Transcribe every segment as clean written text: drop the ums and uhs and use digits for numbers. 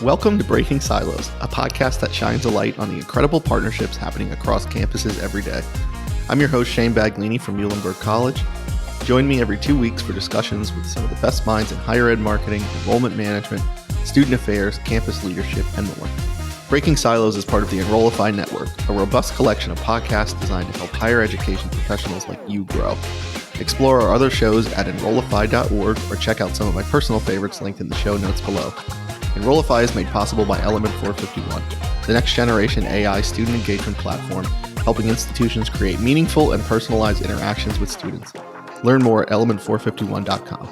Welcome to Breaking Silos, a podcast that shines a light on the incredible partnerships happening across campuses every day. I'm your host, Shane Baglini from Muhlenberg College. Join me every 2 weeks for discussions with some of the best minds in higher ed marketing, enrollment management, student affairs, campus leadership, and more. Breaking Silos is part of the Enrollify Network, a robust collection of podcasts designed to help higher education professionals like you grow. Explore our other shows at enrollify.org or check out some of my personal favorites linked in the show notes below. Enrollify is made possible by Element 451, the next generation AI student engagement platform, helping institutions create meaningful and personalized interactions with students. Learn more at element451.com.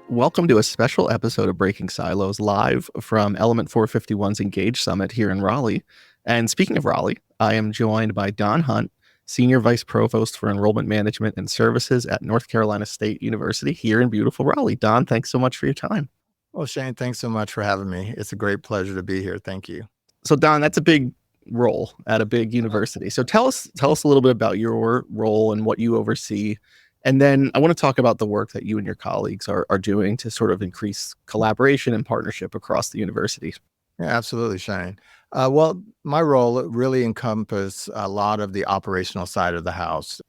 Welcome to a special episode of Breaking Silos live from Element 451's Engage Summit here in Raleigh. And speaking of Raleigh, I am joined by Don Hunt, Senior Vice Provost for Enrollment Management and Services at North Carolina State University here in beautiful Raleigh. Don, thanks so much for your time. Well, Shane, thanks so much for having me. It's a great pleasure to be here. Thank you. So Don, that's a big role at a big university. So tell us a little bit about your role and what you oversee. And then I want to talk about the work that you and your colleagues are doing to sort of increase collaboration and partnership across the university. Yeah, absolutely, Shane. Well, my role really encompasses a lot of the operational side of the house.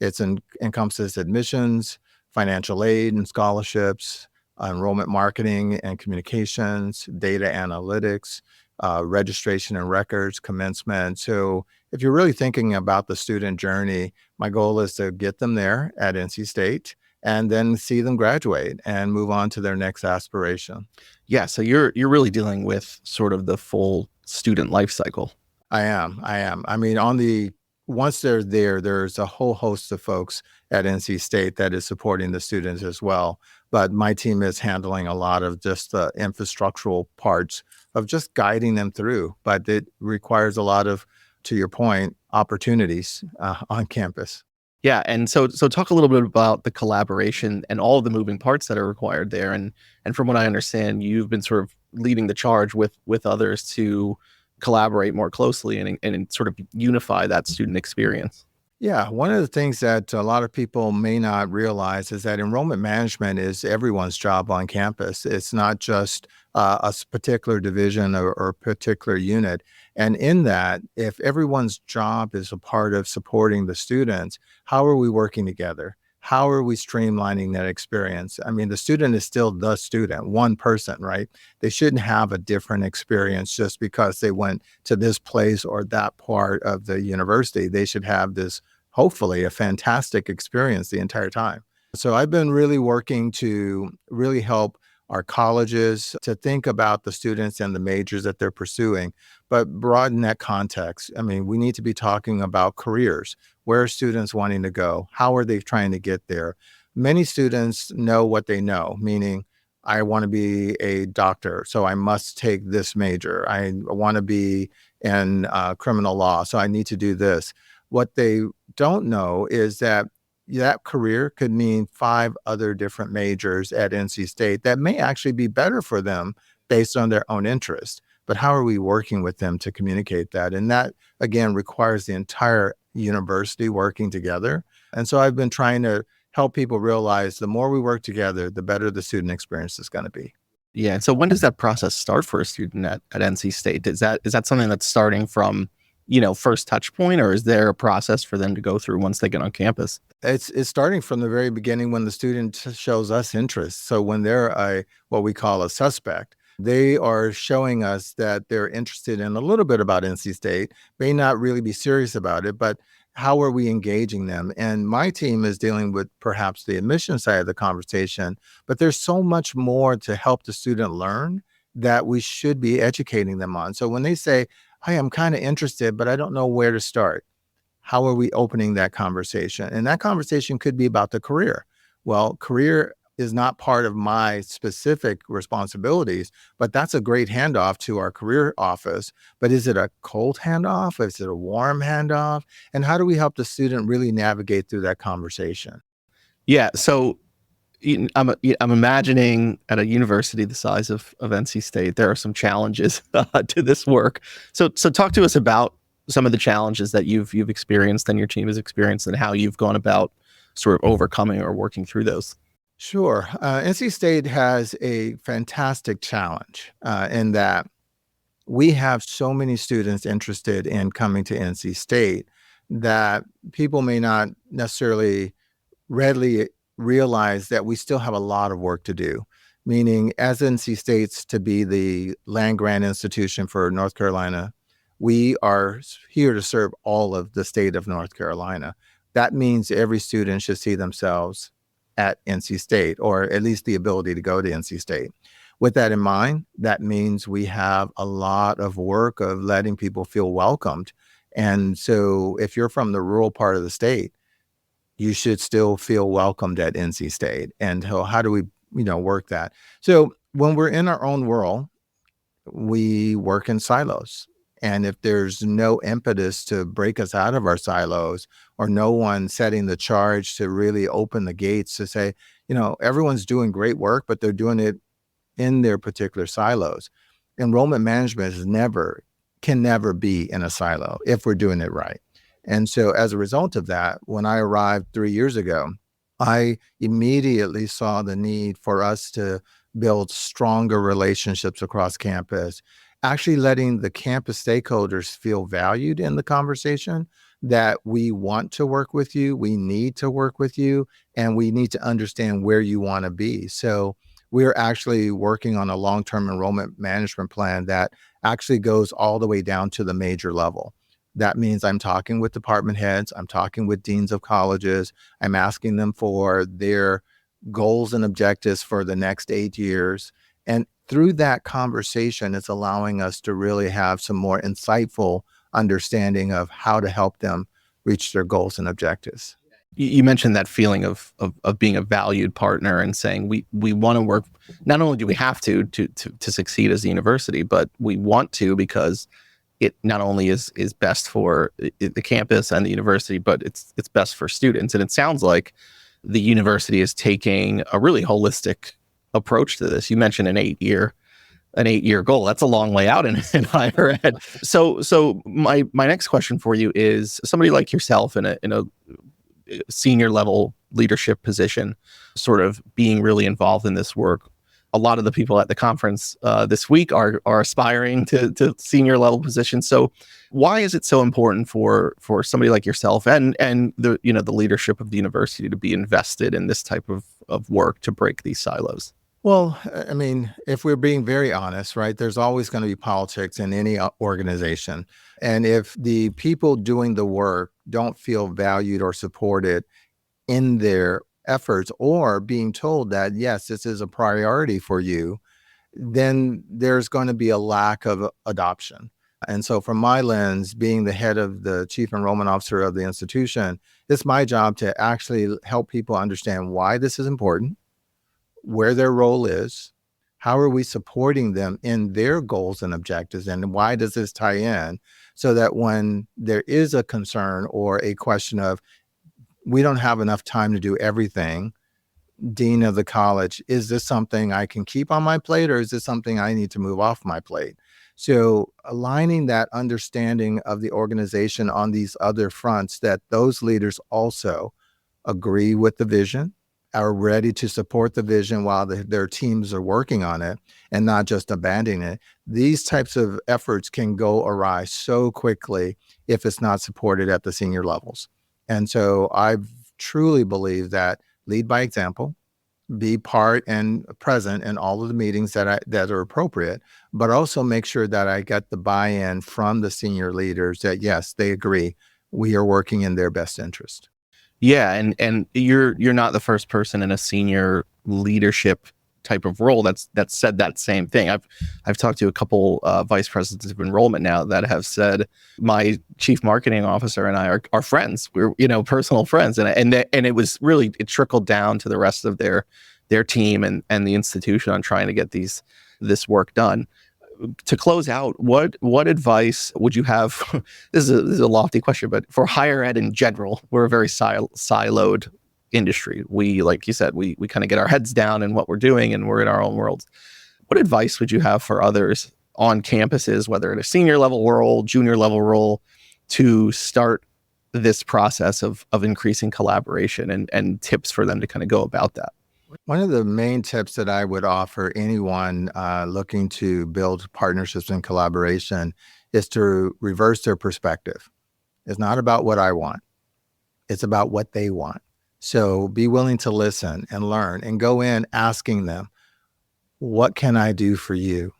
Encompasses admissions, financial aid and scholarships, enrollment marketing and communications, data analytics, registration and records, commencement. So if you're really thinking about the student journey, my goal is to get them there at NC State and then see them graduate and move on to their next aspiration. Yeah, so you're really dealing with sort of the full student life cycle. I am. I mean, once they're there, there's a whole host of folks at NC State that is supporting the students as well. But my team is handling a lot of just the infrastructural parts of just guiding them through. But it requires a lot of, to your point, opportunities on campus. Yeah, and so talk a little bit about the collaboration and all of the moving parts that are required there. And from what I understand, you've been sort of leading the charge with others to collaborate more closely and sort of unify that student experience. Yeah, one of the things that a lot of people may not realize is that enrollment management is everyone's job on campus. It's not just a particular division or particular unit. And in that, if everyone's job is a part of supporting the students, how are we working together? How are we streamlining that experience? I mean, the student is still the student, one person, right? They shouldn't have a different experience just because they went to this place or that part of the university. They should have this, hopefully, a fantastic experience the entire time. So I've been really working to really help our colleges to think about the students and the majors that they're pursuing, but broaden that context. I mean, we need to be talking about careers. Where are students wanting to go? How are they trying to get there? Many students know what they know, meaning I want to be a doctor, so I must take this major. I want to be in criminal law, so I need to do this. What they don't know is that career could mean 5 other different majors at NC State that may actually be better for them based on their own interest. But how are we working with them to communicate that? And that, again, requires the entire university working together. And so I've been trying to help people realize the more we work together, the better the student experience is going to be. Yeah. And so when does that process start for a student at NC State? Is that something that's starting from, first touch point, or is there a process for them to go through once they get on campus? It's starting from the very beginning when the student shows us interest. So when they're what we call a suspect, they are showing us that they're interested in a little bit about NC State, may not really be serious about it, but how are we engaging them? And my team is dealing with perhaps the admission side of the conversation, but there's so much more to help the student learn that we should be educating them on. So when they say, "Hi, I'm kind of interested, but I don't know where to start," how are we opening that conversation? And that conversation could be about the career. Well, career is not part of my specific responsibilities, but that's a great handoff to our career office. But is it a cold handoff? Is it a warm handoff? And how do we help the student really navigate through that conversation? Yeah. So I'm imagining at a university the size of NC State, there are some challenges to this work. So talk to us about some of the challenges that you've experienced and your team has experienced and how you've gone about sort of overcoming or working through those. Sure. NC State has a fantastic challenge in that we have so many students interested in coming to NC State that people may not necessarily readily realize that we still have a lot of work to do. Meaning, as NC State's to be the land grant institution for North Carolina, we are here to serve all of the state of North Carolina. That means every student should see themselves at NC State, or at least the ability to go to NC State. With that in mind, that means we have a lot of work of letting people feel welcomed. And so if you're from the rural part of the state, you should still feel welcomed at NC State. And how do we, work that? So when we're in our own world, we work in silos. And if there's no impetus to break us out of our silos, or no one setting the charge to really open the gates to say, everyone's doing great work, but they're doing it in their particular silos. Enrollment management can never be in a silo if we're doing it right. And so as a result of that, when I arrived 3 years ago, I immediately saw the need for us to build stronger relationships across campus, actually letting the campus stakeholders feel valued in the conversation, that we want to work with you, we need to work with you, and we need to understand where you want to be. So we're actually working on a long-term enrollment management plan that actually goes all the way down to the major level. That means I'm talking with department heads, I'm talking with deans of colleges, I'm asking them for their goals and objectives for the next 8 years. And through that conversation, it's allowing us to really have some more insightful understanding of how to help them reach their goals and objectives. You mentioned that feeling of being a valued partner and saying we want to work. Not only do we have to succeed as a university, but we want to because it not only is best for the campus and the university, but it's best for students. And it sounds like the university is taking a really holistic approach to this. You mentioned an 8-year goal. That's a long way out in higher ed. So my next question for you is, somebody like yourself in a senior level leadership position, sort of being really involved in this work. A lot of the people at the conference this week are aspiring to senior level positions. So why is it so important for somebody like yourself and the the leadership of the university to be invested in this type of work to break these silos? Well, I mean, if we're being very honest, right, there's always going to be politics in any organization. And if the people doing the work don't feel valued or supported in their efforts, or being told that, yes, this is a priority for you, then there's going to be a lack of adoption. And so from my lens, being the head of the chief enrollment officer of the institution, it's my job to actually help people understand why this is important, where their role is, how are we supporting them in their goals and objectives, and why does this tie in, so that when there is a concern or a question of, we don't have enough time to do everything, dean of the college, is this something I can keep on my plate, or is this something I need to move off my plate? So aligning that understanding of the organization on these other fronts, that those leaders also agree with the vision, are ready to support the vision while their teams are working on it, and not just abandoning it. These types of efforts can go awry so quickly if it's not supported at the senior levels. And so I truly believe that lead by example, be part and present in all of the meetings that are appropriate, but also make sure that I get the buy-in from the senior leaders that, yes, they agree, we are working in their best interest. Yeah, and you're not the first person in a senior leadership type of role that's said that same thing. I've talked to a couple vice presidents of enrollment now that have said, my chief marketing officer and I are friends. We're personal friends, and it was really, it trickled down to the rest of their team and the institution on trying to get this work done. To close out, what advice would you have? This is a lofty question, but for higher ed in general, we're a very siloed industry. We, like you said, we kind of get our heads down in what we're doing, and we're in our own worlds. What advice would you have for others on campuses, whether at a senior level role, junior level role, to start this process of increasing collaboration, and tips for them to kind of go about that? One of the main tips that I would offer anyone looking to build partnerships and collaboration is to reverse their perspective. It's not about what I want. It's about what they want. So be willing to listen and learn and go in asking them, what can I do for you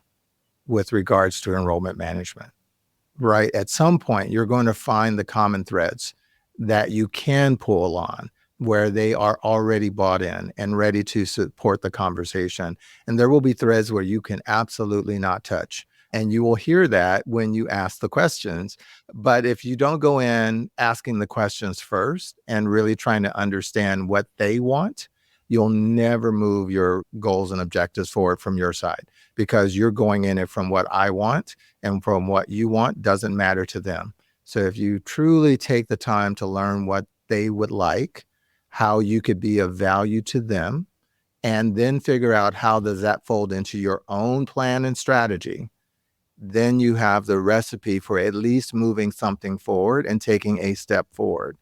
with regards to enrollment management? Right? At some point, you're going to find the common threads that you can pull on where they are already bought in and ready to support the conversation. And there will be threads where you can absolutely not touch. And you will hear that when you ask the questions. But if you don't go in asking the questions first and really trying to understand what they want, you'll never move your goals and objectives forward from your side, because you're going in it from what I want, and from what you want doesn't matter to them. So if you truly take the time to learn what they would like, how you could be of value to them, and then figure out how does that fold into your own plan and strategy, then you have the recipe for at least moving something forward and taking a step forward.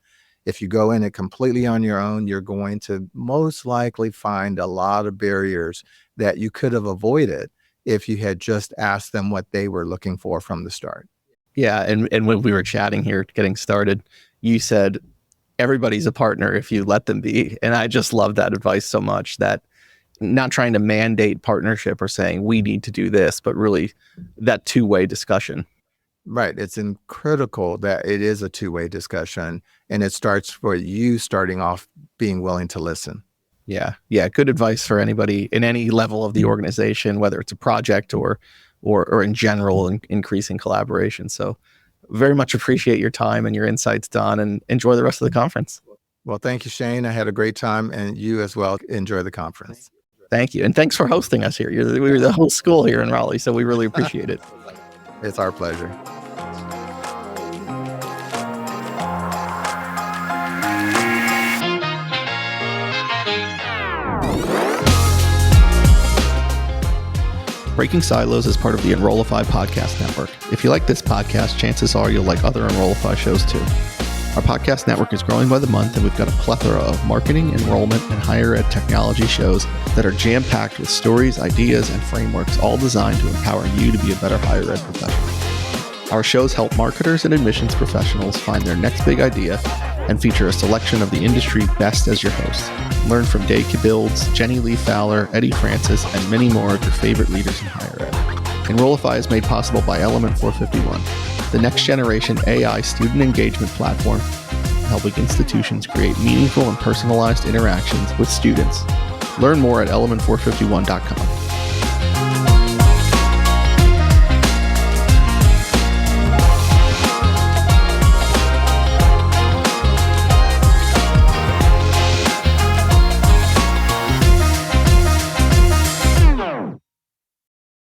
If you go in it completely on your own, you're going to most likely find a lot of barriers that you could have avoided if you had just asked them what they were looking for from the start. Yeah. And when we were chatting here, getting started, you said everybody's a partner if you let them be. And I just love that advice so much, that not trying to mandate partnership or saying we need to do this, but really that two-way discussion. Right. It's critical that it is a two-way discussion, and it starts for you starting off being willing to listen. Yeah. Yeah. Good advice for anybody in any level of the organization, whether it's a project or in general, increasing collaboration. So very much appreciate your time and your insights, Don, and enjoy the rest of the conference. Well, thank you, Shane. I had a great time, and you as well. Enjoy the conference. Thank you. And thanks for hosting us here. We were the whole school here in Raleigh, so we really appreciate it. It's our pleasure. Breaking Silos is part of the Enrollify podcast network. If you like this podcast, chances are you'll like other Enrollify shows too. Our podcast network is growing by the month, and we've got a plethora of marketing, enrollment, and higher ed technology shows that are jam-packed with stories, ideas, and frameworks, all designed to empower you to be a better higher ed professional. Our shows help marketers and admissions professionals find their next big idea and feature a selection of the industry best as your hosts. Learn from Dave Builds, Jenny Lee Fowler, Eddie Francis, and many more of your favorite leaders in higher ed. Enrollify is made possible by Element 451, the next generation AI student engagement platform, helping institutions create meaningful and personalized interactions with students. Learn more at element451.com.